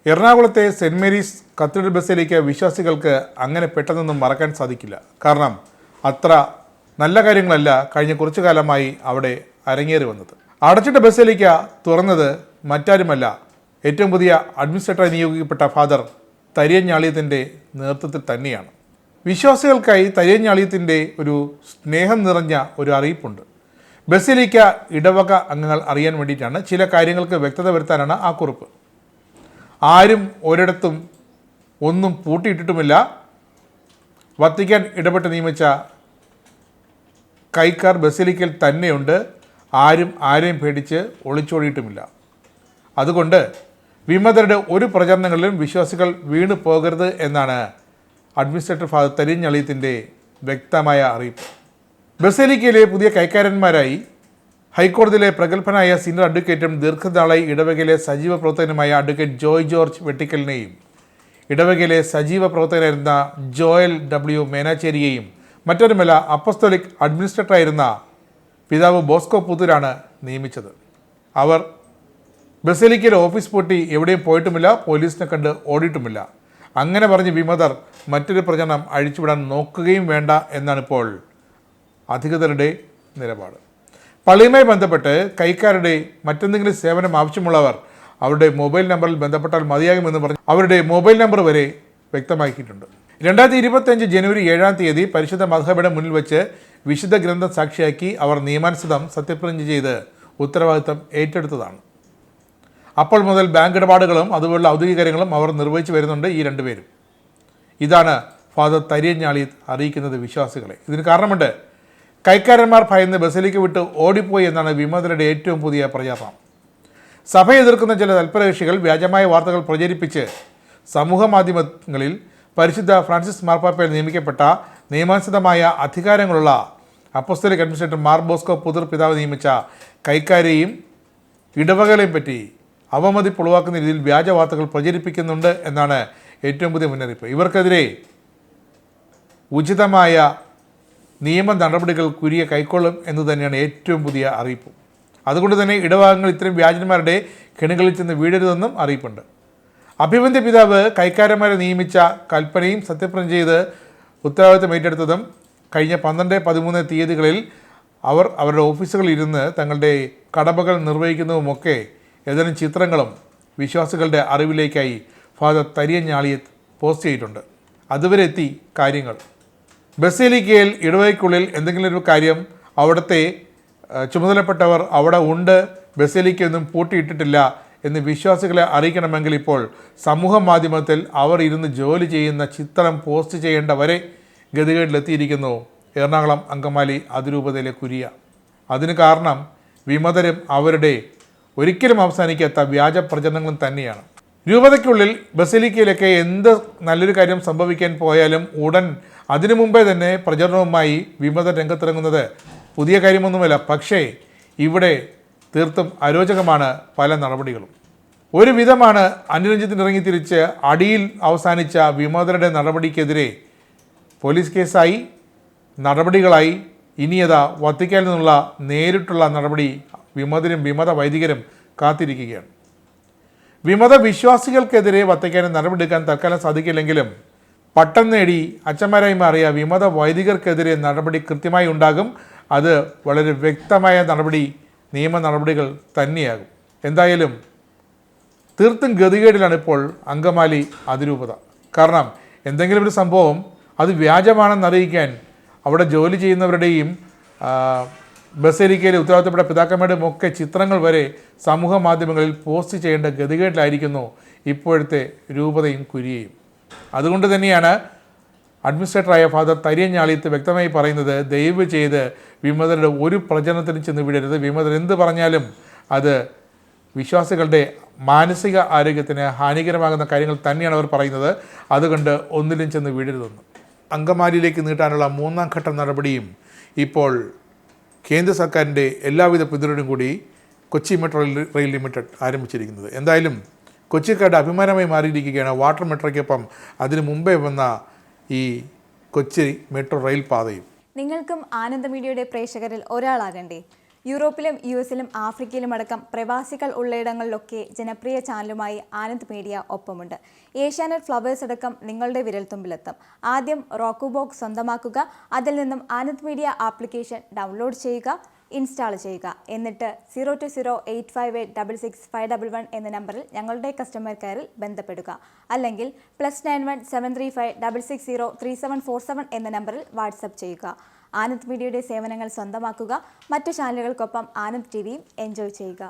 എറണാകുളത്തെ cent Mary's cathedral basilica വിശ്വാസികൾക്ക് അങ്ങനെ പെട്ടെന്നൊന്നും മറക്കാൻ സാധിക്കില്ല. കാരണം അത്ര നല്ല കാര്യങ്ങളല്ല കഴിഞ്ഞ കുറച്ചു കാലമായി അവിടെ അരങ്ങേറി വന്നത്. അടച്ചിട്ട ബസിലിക്ക തുറന്നത് മറ്റാരുമല്ല, ഏറ്റവും പുതിയ അഡ്മിനിസ്ട്രേറ്ററായി നിയോഗിക്കപ്പെട്ട ഫാദർ തരിയഞ്ഞാളിയത്തിൻ്റെ നേതൃത്വത്തിൽ തന്നെയാണ്. വിശ്വാസികൾക്കായി തരിയഞ്ഞാളിയത്തിൻ്റെ ഒരു സ്നേഹം നിറഞ്ഞ ഒരു അറിയിപ്പുണ്ട്. ബസിലിക്ക ഇടവക അംഗങ്ങൾ അറിയാൻ വേണ്ടിയിട്ടാണ്, ചില കാര്യങ്ങൾക്ക് വ്യക്തത വരുത്താനാണ് ആ കുറിപ്പ്. ആരും ഒരിടത്തും ഒന്നും പൂട്ടിയിട്ടിട്ടുമില്ല. വത്തിക്കാൻ ഇടപെട്ട് നിയമിച്ച കൈക്കാർ ബസിലിക്കയിൽ തന്നെയുണ്ട്. ആരും ആരെയും പേടിച്ച് ഒളിച്ചോടിയിട്ടുമില്ല. അതുകൊണ്ട് വിമതരുടെ ഒരു പ്രചരണങ്ങളിലും വിശ്വാസികൾ വീണു പോകരുത് എന്നാണ് അഡ്മിനിസ്ട്രേറ്റർ ഫാദർ തരിയഞ്ഞാളിയത്തിൻ്റെ വ്യക്തമായ അറിയിപ്പ്. ബസിലിക്കയിലെ പുതിയ കൈക്കാരന്മാരായി ഹൈക്കോടതിയിലെ പ്രഗത്ഭനായ സീനിയർ അഡ്വക്കേറ്റും ദീർഘനാളായി ഇടവകയിലെ സജീവ പ്രവർത്തകനുമായ അഡ്വക്കേറ്റ് ജോയ് ജോർജ് വെട്ടിക്കലിനെയും ഇടവകയിലെ സജീവ പ്രവർത്തകനായിരുന്ന ജോയൽ ഡബ്ല്യു മേനാച്ചേരിയെയും മറ്റൊരുമല്ല അപ്പസ്തോലിക് അഡ്മിനിസ്ട്രേറ്ററായിരുന്ന പിതാവ് ബോസ്കോ പുത്തൂരാണ് നിയമിച്ചത്. അവർ ബസിലിക്കയിലെ ഓഫീസ് പൂട്ടി എവിടെയും പോയിട്ടുമില്ല, പോലീസിനെ കണ്ട് ഓടിയിട്ടുമില്ല. അങ്ങനെ പറഞ്ഞ് വിമതർ മറ്റൊരു പ്രചരണം അഴിച്ചുവിടാൻ നോക്കുകയും വേണ്ട എന്നാണിപ്പോൾ അധികൃതരുടെ നിലപാട്. പള്ളിയുമായി ബന്ധപ്പെട്ട് കൈക്കാരുടെ മറ്റെന്തെങ്കിലും സേവനം ആവശ്യമുള്ളവർ അവരുടെ മൊബൈൽ നമ്പറിൽ ബന്ധപ്പെട്ടാൽ മതിയാകുമെന്ന് പറഞ്ഞ് അവരുടെ മൊബൈൽ നമ്പർ വരെ വ്യക്തമാക്കിയിട്ടുണ്ട്. 2025 ജനുവരി 7-ാം തീയതി പരിശുദ്ധ മദ്ഹബയുടെ മുന്നിൽ വെച്ച് വിശുദ്ധ ഗ്രന്ഥം സാക്ഷിയാക്കി അവർ നിയമാനുസൃതം സത്യപ്രതിജ്ഞ ചെയ്ത് ഉത്തരവാദിത്തം ഏറ്റെടുത്തതാണ്. അപ്പോൾ മുതൽ ബാങ്ക് ഇടപാടുകളും അതുപോലുള്ള ഔദ്യോഗിക കാര്യങ്ങളും അവർ നിർവഹിച്ചു വരുന്നുണ്ട് ഈ രണ്ടുപേരും. ഇതാണ് ഫാദർ തരിയഞ്ഞാളിയത്ത് അറിയിക്കുന്നത് വിശ്വാസികളെ. ഇതിന് കാരണമുണ്ട്. കൈക്കാരന്മാർ ഭയന്ന് ബസിലിക്ക വിട്ട് ഓടിപ്പോയി എന്നാണ് വിമതരുടെ ഏറ്റവും പുതിയ പ്രചാരണം. സഭയെ എതിർക്കുന്ന ചില തൽപരകക്ഷികൾ വ്യാജമായ വാർത്തകൾ പ്രചരിപ്പിച്ച് സമൂഹ മാധ്യമങ്ങളിൽ പരിശുദ്ധ ഫ്രാൻസിസ് മാർപ്പാപ്പയിൽ നിയമിക്കപ്പെട്ട നിയമാനുസൃതമായ അധികാരങ്ങളുള്ള അപ്പോസ്തലിക് അഡ്മിനിസ്ട്രേറ്റർ മാർ ബോസ്കോ പുതൂർ പിതാവ് നിയമിച്ച കൈക്കാരെയും ഇടവകളെയും പറ്റി അവമതിപ്പ് ഉളവാക്കുന്ന രീതിയിൽ വ്യാജ വാർത്തകൾ പ്രചരിപ്പിക്കുന്നുണ്ട് എന്നാണ് ഏറ്റവും പുതിയ മുന്നറിയിപ്പ്. ഇവർക്കെതിരെ ഉചിതമായ നിയമ നടപടികൾ കുരിയ കൈക്കൊള്ളും എന്ന് തന്നെയാണ് ഏറ്റവും പുതിയ അറിയിപ്പ്. അതുകൊണ്ട് തന്നെ ഇടവകങ്ങൾ ഇത്തരം വ്യാജന്മാരുടെ കെണികളിൽ ചെന്ന് വീഴരുതെന്നും അറിയിപ്പുണ്ട്. അഭിവന്ദ്യ പിതാവ് കൈക്കാരന്മാരെ നിയമിച്ച കൽപ്പനയും സത്യപ്രതിജ്ഞ ചെയ്ത് ഉത്തരവാദിത്തം ഏറ്റെടുത്തതും കഴിഞ്ഞ 12-13 തീയതികളിൽ അവർ അവരുടെ ഓഫീസുകളിൽ ഇരുന്ന് തങ്ങളുടെ കടമകൾ നിർവഹിക്കുന്നതുമൊക്കെ ഏതാനും ചിത്രങ്ങളും വിശ്വാസികളുടെ അറിവിലേക്കായി ഫാദർ തരിയഞ്ഞാളിയത്ത് പോസ്റ്റ് ചെയ്തിട്ടുണ്ട്. അതുവരെ എത്തി കാര്യങ്ങൾ. ബസിലിക്കയിൽ ഇടവകയ്ക്കുള്ളിൽ എന്തെങ്കിലും ഒരു കാര്യം അവിടുത്തെ ചുമതലപ്പെട്ടവർ അവിടെ ഉണ്ട്, ബസിലിക്കയൊന്നും പൂട്ടിയിട്ടിട്ടില്ല എന്ന് വിശ്വാസികളെ അറിയിക്കണമെങ്കിൽ ഇപ്പോൾ സമൂഹ മാധ്യമത്തിൽ അവർ ഇരുന്ന് ജോലി ചെയ്യുന്ന ചിത്രം പോസ്റ്റ് ചെയ്യേണ്ട വരെ ഗതികേട്ടിലെത്തിയിരിക്കുന്നു എറണാകുളം അങ്കമാലി അതിരൂപതയിലെ കുരിയ. അതിന് കാരണം വിമതരും അവരുടെ ഒരിക്കലും അവസാനിക്കാത്ത വ്യാജ പ്രചരണങ്ങളും തന്നെയാണ്. രൂപതയ്ക്കുള്ളിൽ ബസിലിക്കയിലൊക്കെ എന്ത് നല്ലൊരു കാര്യം സംഭവിക്കാൻ പോയാലും ഉടൻ അതിനു മുമ്പേ തന്നെ പ്രചരണവുമായി വിമതർ രംഗത്തിറങ്ങുന്നത് പുതിയ കാര്യമൊന്നുമല്ല. പക്ഷേ ഇവിടെ തീർത്തും അരോചകമാണ് പല നടപടികളും. ഒരു വിധമാണ് അനുരഞ്ജനത്തിന് ഇറങ്ങി തിരിച്ച് അടിയിൽ അവസാനിച്ച വിമതരുടെ നടപടിക്കെതിരെ പോലീസ് കേസായി നടപടികളായി ഇനിയതാ വത്തിക്കാനിൽ നിന്നുള്ള നേരിട്ടുള്ള നടപടി വിമതരും വിമത വൈദികരും കാത്തിരിക്കുകയാണ്. വിമത വിശ്വാസികൾക്കെതിരെ വത്തിക്കാന് നടപടിയെടുക്കാൻ തൽക്കാലം സാധിക്കില്ലെങ്കിലും പട്ടം നേടി അച്ഛന്മാരായി മാറിയ വിമത വൈദികർക്കെതിരെ നടപടി കൃത്യമായി ഉണ്ടാകും. അത് വളരെ വ്യക്തമായ നടപടി, നിയമ നടപടികൾ തന്നെയാകും. എന്തായാലും തീർത്തും ഗതികേടിലാണ് ഇപ്പോൾ അങ്കമാലി അതിരൂപത. കാരണം എന്തെങ്കിലും ഒരു സംഭവം അത് വ്യാജമാണെന്ന് അറിയിക്കാൻ അവിടെ ജോലി ചെയ്യുന്നവരുടെയും ബസിലിക്കയിലെ ഉത്തരവാദിത്തപ്പെട്ട പിതാക്കന്മാരുടെയും ഒക്കെ ചിത്രങ്ങൾ വരെ സമൂഹ മാധ്യമങ്ങളിൽ പോസ്റ്റ് ചെയ്യേണ്ട ഗതികേട്ടിലായിരിക്കുന്നു ഇപ്പോഴത്തെ രൂപതയും കുരിയയും. അതുകൊണ്ട് തന്നെയാണ് അഡ്മിനിസ്ട്രേറ്ററായ ഫാദർ തരിയഞ്ഞാളിയത്ത് വ്യക്തമായി പറയുന്നത്, ദയവ് ചെയ്ത് വിമതരുടെ ഒരു പ്രചരണത്തിന് ചെന്ന് വിടരുത്. വിമതർ എന്ത് പറഞ്ഞാലും അത് വിശ്വാസികളുടെ മാനസിക ആരോഗ്യത്തിന് ഹാനികരമാകുന്ന കാര്യങ്ങൾ തന്നെയാണ് അവർ പറയുന്നത്. അതുകൊണ്ട് ഒന്നിലും ചെന്ന് വീഴരുതെന്ന്. അങ്കമാലിയിലേക്ക് നീട്ടാനുള്ള 3ാം ഘട്ട നടപടിയും ഇപ്പോൾ കേന്ദ്ര സർക്കാരിൻ്റെ എല്ലാവിധ പിന്തുണയും കൂടി കൊച്ചി മെട്രോ റെയിൽ ലിമിറ്റഡ് ആരംഭിച്ചിരിക്കുന്നത്. എന്തായാലും കൊച്ചിക്കാരുടെ അഭിമാനമായി മാറിയിരിക്കുകയാണ് വാട്ടർ മെട്രോയ്ക്കൊപ്പം അതിനു മുമ്പേ വന്ന ഈ കൊച്ചി മെട്രോ റെയിൽ പാതയും. നിങ്ങൾക്കും ആനന്ദ മീഡിയയുടെ പ്രേക്ഷകരിൽ ഒരാളാകണ്ടേ? യൂറോപ്പിലും US-ലും ആഫ്രിക്കയിലും അടക്കം പ്രവാസികൾ ഉള്ളയിടങ്ങളിലൊക്കെ ജനപ്രിയ ചാനലുമായി ആനന്ദ് മീഡിയ ഒപ്പമുണ്ട്. ഏഷ്യാനെറ്റ് ഫ്ലവേഴ്സ് അടക്കം നിങ്ങളുടെ വിരൽത്തുമ്പിലെത്തും. ആദ്യം റോക്കു ബോക്സ് സ്വന്തമാക്കുക. അതിൽ നിന്നും ആനന്ദ് മീഡിയ ആപ്ലിക്കേഷൻ ഡൗൺലോഡ് ചെയ്യുക, ഇൻസ്റ്റാൾ ചെയ്യുക. എന്നിട്ട് 02085866511 എന്ന നമ്പറിൽ ഞങ്ങളുടെ കസ്റ്റമർ കെയറിൽ ബന്ധപ്പെടുക. അല്ലെങ്കിൽ +91 735 660 3747 എന്ന നമ്പറിൽ വാട്സപ്പ് ചെയ്യുക. ആനന്ദ് മീഡിയയുടെ സേവനങ്ങൾ സ്വന്തമാക്കുക. മറ്റു ചാനലുകൾക്കൊപ്പം ആനന്ദ് TVയും എൻജോയ് ചെയ്യുക.